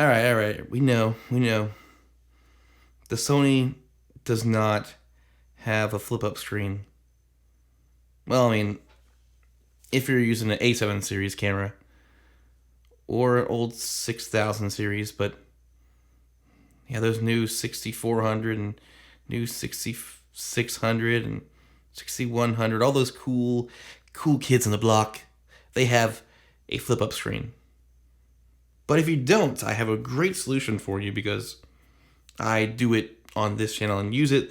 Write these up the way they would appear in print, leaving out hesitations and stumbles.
All right. We know. The Sony does not have a flip-up screen. Well, I mean, if you're using an A7 series camera or an old 6000 series, but yeah, those new 6400 and new 6600 and 6100, all those cool kids in the block, they have a flip-up screen. But if you don't, I have a great solution for you because I do it on this channel and use it,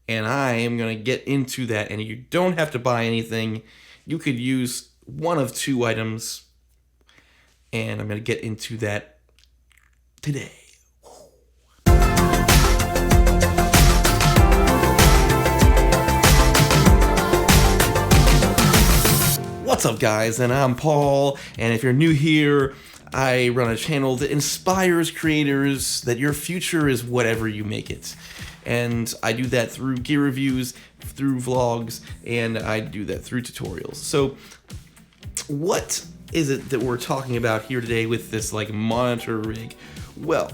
and I am going to get into that, and you don't have to buy anything. You could use one of two items, and I'm going to get into that today. What's up, guys? And I'm Paul, and if you're new here, I run a channel that inspires creators that your future is whatever you make it. And I do that through gear reviews, through vlogs, and I do that through tutorials. So what is it that we're talking about here today with this like monitor rig? Well,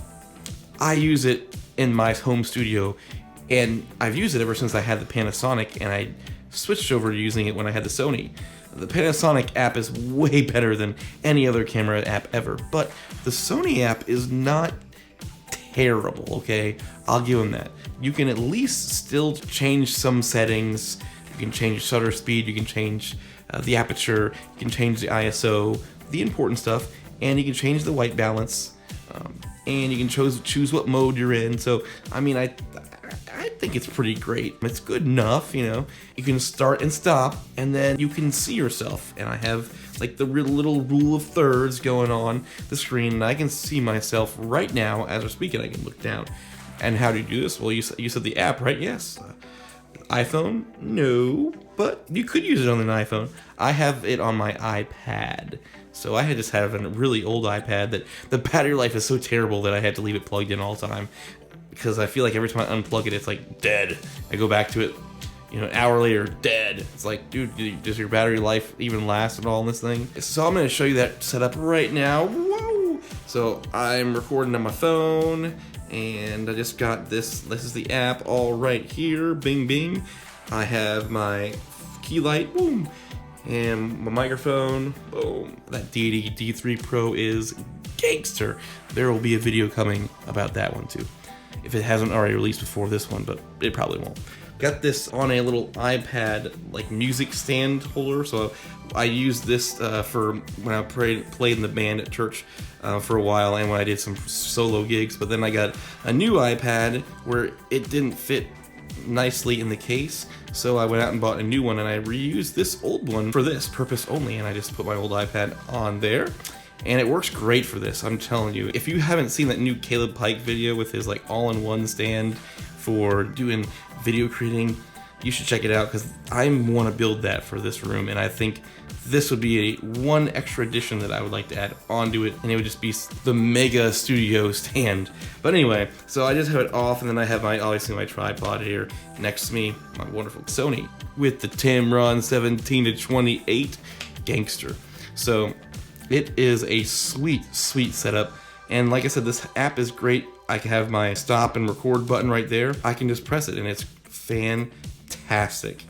I use it in my home studio, and I've used it ever since I had the Panasonic, and I switched over to using it when I had the Sony. The Panasonic app is way better than any other camera app ever, but the Sony app is not terrible, okay? I'll give them that. You can at least still change some settings. You can change shutter speed, you can change the aperture, you can change the ISO, the important stuff, and you can change the white balance, and you can choose what mode you're in. So, I mean, I think it's pretty great. It's good enough, you know. You can start and stop, and then you can see yourself. And I have like the real little rule of thirds going on the screen, and I can see myself right now as we're speaking. I can look down. And how do you do this? Well, you said the app, right? Yes. iPhone? No, but you could use it on an iPhone. I have it on my iPad. So I just have a really old iPad that the battery life is so terrible that I had to leave it plugged in all the time, because I feel like every time I unplug it, it's like dead. I go back to it, an hour later, dead. It's like, dude, does your battery life even last at all in this thing? So I'm going to show you that setup right now. Whoa! So I'm recording on my phone, and I just got this. This is the app all right here. Bing, bing. I have my key light, boom, and my microphone, boom. That D80 D3 Pro is gangster. There will be a video coming about that one too, if it hasn't already released before this one, but it probably won't. Got this on a little iPad like music stand holder, so I used this for when I played in the band at church for a while, and when I did some solo gigs. But then I got a new iPad where it didn't fit nicely in the case, so I went out and bought a new one, and I reused this old one for this purpose only, and I just put my old iPad on there. And it works great for this, I'm telling you. If you haven't seen that new Caleb Pike video with his like all-in-one stand for doing video creating, you should check it out, because I want to build that for this room, and I think this would be one extra addition that I would like to add onto it, and it would just be the mega studio stand. But anyway, so I just have it off, and then I have obviously my tripod here next to me, my wonderful Sony with the Tamron 17-28 gangster. So it is a sweet setup, and like I said, this app is great. I can have my stop and record button right there. I can just press it, and it's fantastic.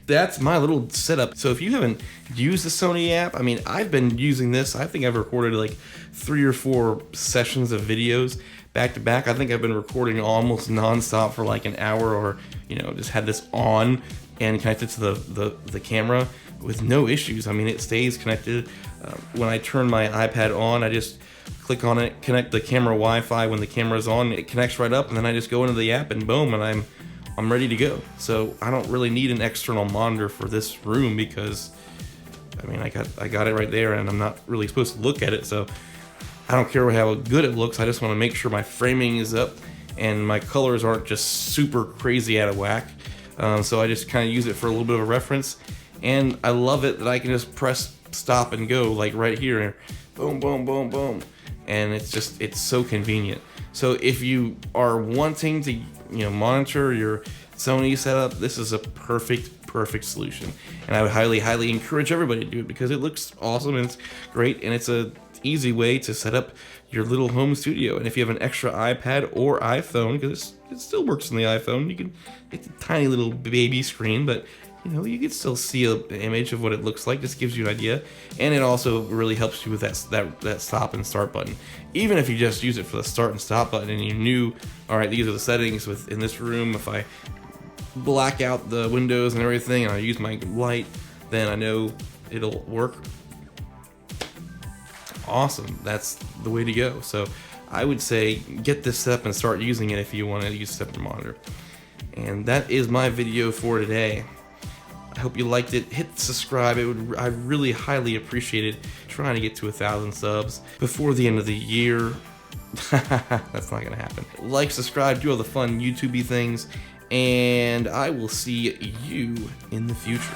That's my little setup. So if you haven't used the Sony app, I mean, I've been using this. I think I've recorded like 3 or 4 sessions of videos back to back. I think I've been recording almost non-stop for like an hour, or just had this on and connected to the camera with no issues. I mean, it stays connected. When I turn my iPad on, I just click on it, connect the camera Wi-Fi. When the camera's on, it connects right up, and then I just go into the app, and boom, and I'm ready to go. So I don't really need an external monitor for this room, because I mean, I got it right there, and I'm not really supposed to look at it, so I don't care how good it looks. I just want to make sure my framing is up and my colors aren't just super crazy out of whack. So I just kind of use it for a little bit of a reference, and I love it that I can just press stop and go like right here, boom, boom, boom, boom, and it's so convenient. So if you are wanting to monitor your Sony setup, this is a perfect solution, and I would highly encourage everybody to do it, because it looks awesome and it's great, and it's a easy way to set up your little home studio. And if you have an extra iPad or iPhone, because it still works on the iPhone, it's a tiny little baby screen, but you know, you can still see an image of what it looks like. This gives you an idea, and it also really helps you with that stop and start button. Even if you just use it for the start and stop button, and you knew, all right, these are the settings in this room. If I black out the windows and everything, and I use my light, then I know it'll work. Awesome, that's the way to go. So I would say get this set up and start using it if you want to use a separate monitor. And that is my video for today. I hope you liked it. Hit subscribe. I really highly appreciate it. Trying to get to 1,000 subs before the end of the year. That's not gonna happen. Like, subscribe, do all the fun YouTube-y things, and I will see you in the future.